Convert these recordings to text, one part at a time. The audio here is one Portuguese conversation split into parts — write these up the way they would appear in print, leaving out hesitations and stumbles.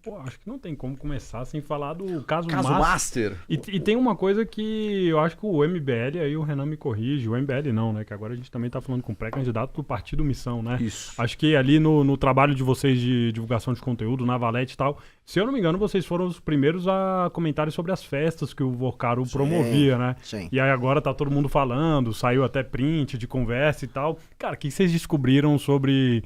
pô, acho que não tem como começar sem falar do caso Caso Master. E tem uma coisa que eu acho que o MBL, aí o Renan me corrige, o MBL não, né? Que agora a gente também tá falando com pré-candidato do Partido Missão, né? Isso. Acho que ali no trabalho de vocês de divulgação de conteúdo, na Valete e tal, se eu não me engano, vocês foram os primeiros a comentarem sobre as festas que o Vorcaro promovia, né? Sim. E aí agora tá todo mundo falando, saiu até print de conversa e tal. Cara, o que vocês descobriram sobre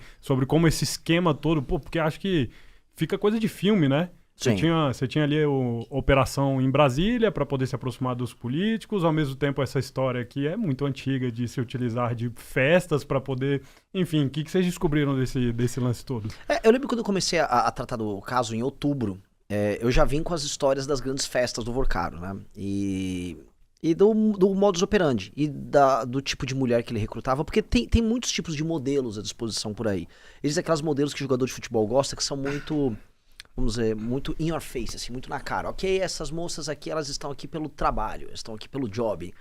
como esse esquema todo? Pô, porque acho que fica coisa de filme, né? Sim. Você tinha ali a operação em Brasília para poder se aproximar dos políticos, ao mesmo tempo essa história que é muito antiga de se utilizar de festas para poder... Enfim, o que vocês descobriram desse lance todo? Eu lembro quando eu comecei a tratar do caso em outubro, eu já vim com as histórias das grandes festas do Vorcaro, né? E do modus operandi, e do tipo de mulher que ele recrutava, porque tem muitos tipos de modelos à disposição por aí. Existem aquelas modelos que o jogador de futebol gosta, que são muito... vamos dizer, muito in your face, assim, muito na cara. Ok, essas moças aqui, elas estão aqui pelo trabalho, estão aqui pelo job.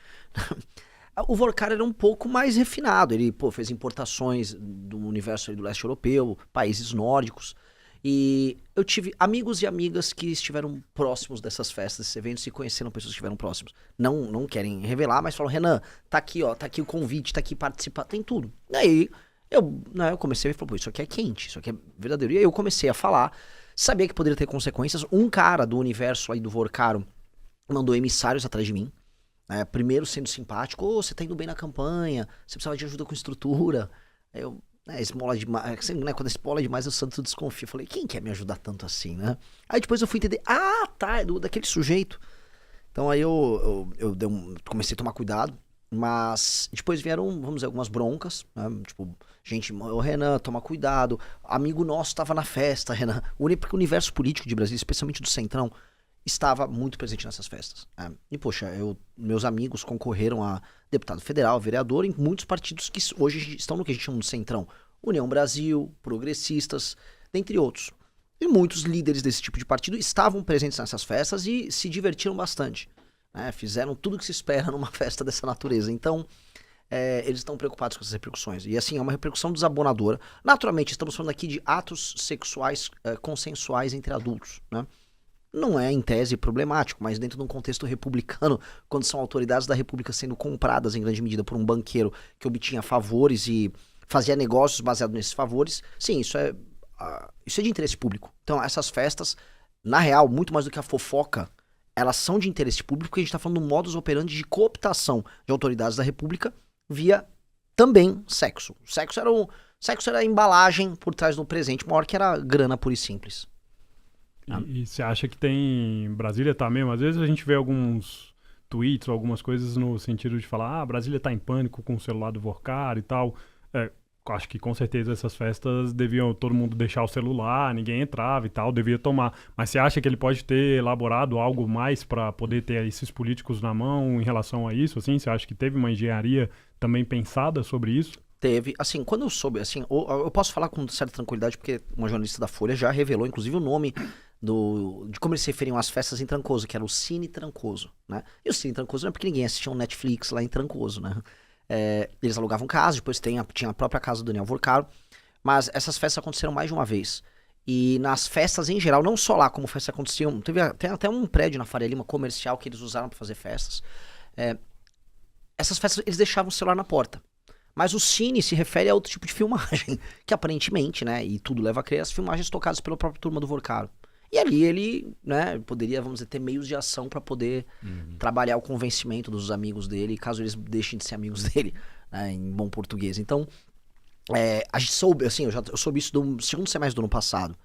O Vorkar era um pouco mais refinado, ele, fez importações do universo do leste europeu, países nórdicos, e eu tive amigos e amigas que estiveram próximos dessas festas, desses eventos, e conheceram pessoas que estiveram próximos. Não querem revelar, mas falam, Renan, tá aqui, ó, tá aqui o convite, tá aqui participar, tem tudo. E aí, eu comecei a falar, isso aqui é quente, isso aqui é verdadeiro. E aí eu comecei a falar. Sabia que poderia ter consequências. Um cara do universo aí do Vorcaro mandou emissários atrás de mim. Primeiro sendo simpático. Você tá indo bem na campanha. Você precisava de ajuda com estrutura. Aí eu, esmola demais. Quando esmola demais, o santo desconfia. Falei, quem quer me ajudar tanto assim, né? Aí depois eu fui entender. Ah, tá. Daquele sujeito. Então aí eu comecei a tomar cuidado. Mas depois vieram, vamos dizer, algumas broncas, né? Tipo, gente, ô Renan, toma cuidado. Amigo nosso estava na festa, Renan. Porque o universo político de Brasília, especialmente do Centrão, estava muito presente nessas festas. Né? E, poxa, meus amigos concorreram a deputado federal, vereador, em muitos partidos que hoje estão no que a gente chama de Centrão. União Brasil, Progressistas, dentre outros. E muitos líderes desse tipo de partido estavam presentes nessas festas e se divertiram bastante. Fizeram tudo o que se espera numa festa dessa natureza. Então, eles estão preocupados com essas repercussões. E assim, é uma repercussão desabonadora. Naturalmente, estamos falando aqui de atos sexuais consensuais entre adultos, né? Não é, em tese, problemático, mas dentro de um contexto republicano, quando são autoridades da república sendo compradas em grande medida por um banqueiro que obtinha favores e fazia negócios baseados nesses favores, sim, isso é de interesse público. Então, essas festas, na real, muito mais do que a fofoca, elas são de interesse público, porque a gente está falando do modus operandi de cooptação de autoridades da República via também sexo. Sexo era a embalagem por trás do presente maior, que era grana pura e simples. E você acha que tem... Brasília tá mesmo? Às vezes a gente vê alguns tweets ou algumas coisas no sentido de falar Brasília tá em pânico com o celular do Vorcaro e tal. Acho que com certeza essas festas deviam todo mundo deixar o celular, ninguém entrava e tal, devia tomar. Mas você acha que ele pode ter elaborado algo mais para poder ter esses políticos na mão em relação a isso? Assim, você acha que teve uma engenharia também pensada sobre isso? Teve. Assim, quando eu soube, assim, eu posso falar com certa tranquilidade, porque uma jornalista da Folha já revelou, inclusive, o nome de como eles se referiam às festas em Trancoso, que era o Cine Trancoso, né? E o Cine Trancoso não é porque ninguém assistia um Netflix lá em Trancoso, né? Eles alugavam casa, depois tinha a própria casa do Daniel Vorcaro, mas essas festas aconteceram mais de uma vez. E nas festas em geral, não só lá como festas aconteciam, tem até um prédio na Faria Lima comercial que eles usaram para fazer festas. Essas festas, eles deixavam o celular na porta. Mas o cine se refere a outro tipo de filmagem, que aparentemente, né, e tudo leva a crer, as filmagens tocadas pela própria turma do Vorcaro. E ali ele, né, poderia, vamos dizer, ter meios de ação para poder trabalhar o convencimento dos amigos dele, caso eles deixem de ser amigos dele, né, em bom português. Então, a gente soube, assim, eu soube isso do segundo semestre do ano passado.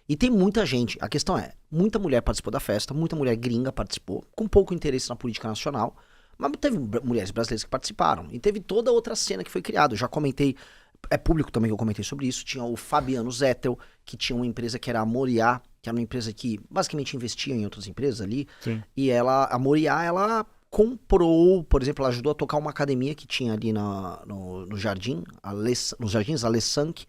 E tem muita gente, a questão é, muita mulher participou da festa, muita mulher gringa participou, com pouco interesse na política nacional, mas teve mulheres brasileiras que participaram. E teve toda outra cena que foi criada. Eu já comentei, é público também que eu comentei sobre isso. Tinha o Fabiano Zettel, que tinha uma empresa que era a Moriá, que era uma empresa que basicamente investia em outras empresas ali. Sim. E a Moriá, ela comprou, por exemplo, ela ajudou a tocar uma academia que tinha ali no jardim, nos Jardins Alessanque,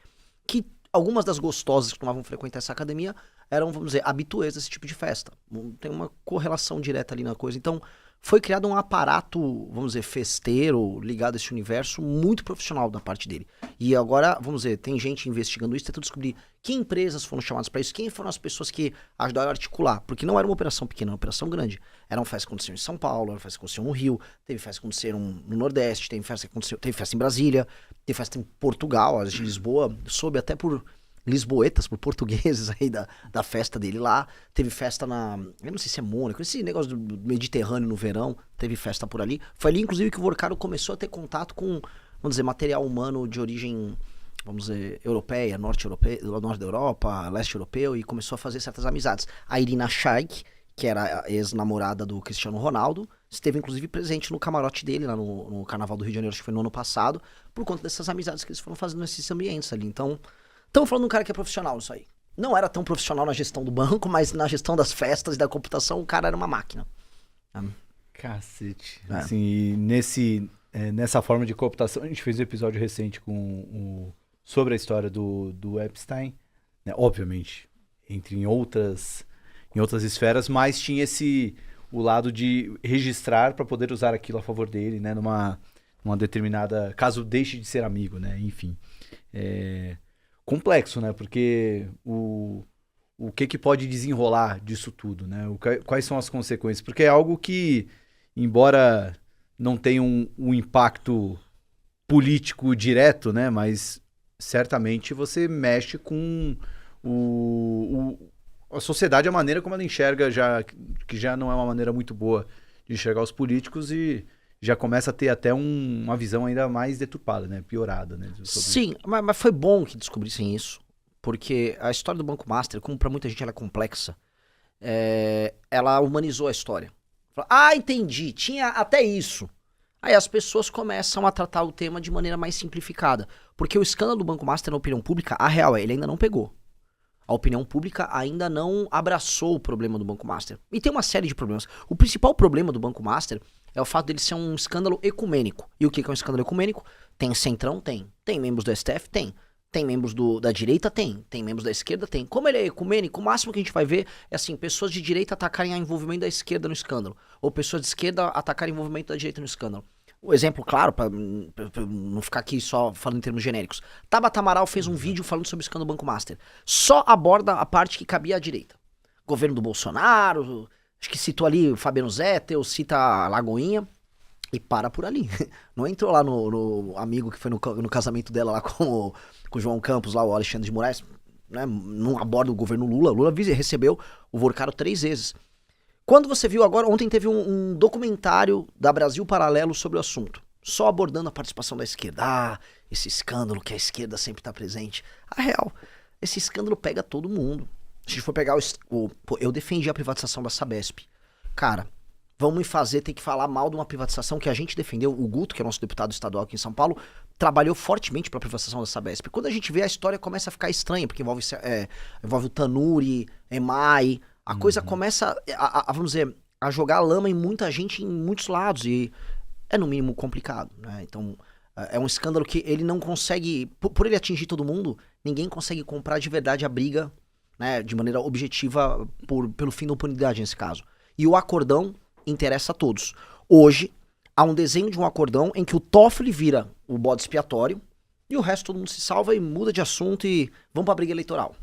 que algumas das gostosas que costumavam frequentar essa academia eram, vamos dizer, habituês desse tipo de festa. Tem uma correlação direta ali na coisa. Então, foi criado um aparato, vamos dizer, festeiro, ligado a esse universo, muito profissional da parte dele. E agora, vamos dizer, tem gente investigando isso, tentando descobrir que empresas foram chamadas para isso, quem foram as pessoas que ajudaram a articular. Porque não era uma operação pequena, era uma operação grande. Era uma festa que aconteceu em São Paulo, era uma festa que aconteceu no Rio, teve festa que aconteceu no Nordeste, teve festa em Brasília, teve festa em Portugal, a gente em Lisboa, soube até por lisboetas, por portugueses aí da festa dele lá. Teve festa eu não sei se é Mônaco, esse negócio do Mediterrâneo no verão, teve festa por ali. Foi ali, inclusive, que o Vorcaro começou a ter contato com, vamos dizer, material humano de origem, vamos dizer, europeia, norte da Europa, leste europeu, e começou a fazer certas amizades. A Irina Shayk, que era a ex-namorada do Cristiano Ronaldo, esteve, inclusive, presente no camarote dele, lá no Carnaval do Rio de Janeiro, acho que foi no ano passado, por conta dessas amizades que eles foram fazendo nesses ambientes ali. Então, estamos falando de um cara que é profissional nisso aí. Não era tão profissional na gestão do banco, mas na gestão das festas e da computação, o cara era uma máquina. Cacete. Assim, nessa forma de cooptação, a gente fez um episódio recente sobre a história do Epstein, né? Obviamente, em outras esferas, mas tinha o lado de registrar para poder usar aquilo a favor dele, né? Numa determinada... Caso deixe de ser amigo, né? Enfim. Complexo, né? Porque o que pode desenrolar disso tudo, né? Quais são as consequências? Porque é algo que, embora não tenha um impacto político direto, né? Mas certamente você mexe com a sociedade, a maneira como ela enxerga, que já não é uma maneira muito boa de enxergar os políticos, e já começa a ter até uma visão ainda mais deturpada, né? Piorada, né? Sim, mas foi bom que descobrissem isso, porque a história do Banco Master, como pra muita gente ela é complexa, ela humanizou a história. Entendi, tinha até isso. Aí as pessoas começam a tratar o tema de maneira mais simplificada, porque o escândalo do Banco Master na opinião pública, a real ele ainda não pegou. A opinião pública ainda não abraçou o problema do Banco Master. E tem uma série de problemas. O principal problema do Banco Master é o fato dele ser um escândalo ecumênico. E o que é um escândalo ecumênico? Tem centrão? Tem. Tem membros do STF? Tem. Tem membros da direita? Tem. Tem membros da esquerda? Tem. Como ele é ecumênico, o máximo que a gente vai ver é assim, pessoas de direita atacarem o envolvimento da esquerda no escândalo. Ou pessoas de esquerda atacarem o envolvimento da direita no escândalo. O exemplo claro, pra não ficar aqui só falando em termos genéricos. Tabata Amaral fez um vídeo falando sobre o escândalo do Banco Master. Só aborda a parte que cabia à direita. Governo do Bolsonaro, acho que citou ali o Fabiano Zettel, cita a Lagoinha, e para por ali. Não entrou lá no amigo que foi no casamento dela lá com o João Campos, lá o Alexandre de Moraes, né? Não aborda o governo Lula. Lula recebeu o Vorcaro 3 vezes. Quando você viu agora, ontem teve um documentário da Brasil Paralelo sobre o assunto, só abordando a participação da esquerda. Esse escândalo que a esquerda sempre está presente. A real, esse escândalo pega todo mundo. Se a gente for pegar eu defendi a privatização da Sabesp. Cara, vamos me fazer ter que falar mal de uma privatização que a gente defendeu. O Guto, que é nosso deputado estadual aqui em São Paulo, trabalhou fortemente para a privatização da Sabesp. Quando a gente vê, a história começa a ficar estranha, porque envolve o Tanuri, EMAI. A coisa começa vamos dizer, a jogar lama em muita gente em muitos lados, e é no mínimo complicado, né? Então, é um escândalo que ele não consegue, por ele atingir todo mundo, ninguém consegue comprar de verdade a briga, né, de maneira objetiva pelo fim da impunidade nesse caso. E o acordão interessa a todos. Hoje, há um desenho de um acordão em que o Toffoli vira o bode expiatório e o resto todo mundo se salva e muda de assunto e vamos pra briga eleitoral.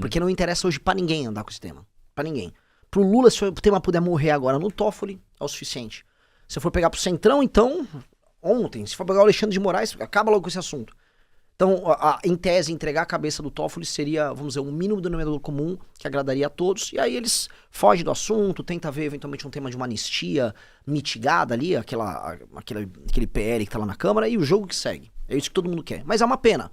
Porque não interessa hoje pra ninguém andar com esse tema. Pra ninguém. Pro Lula, se o tema puder morrer agora no Toffoli, é o suficiente. Se for pegar pro Centrão, então, ontem. Se for pegar o Alexandre de Moraes, acaba logo com esse assunto. Então, em tese, entregar a cabeça do Toffoli seria, vamos dizer, um mínimo denominador comum que agradaria a todos. E aí eles fogem do assunto, tenta ver eventualmente um tema de uma anistia mitigada ali, aquele PL que tá lá na Câmara, e o jogo que segue. É isso que todo mundo quer. Mas é uma pena.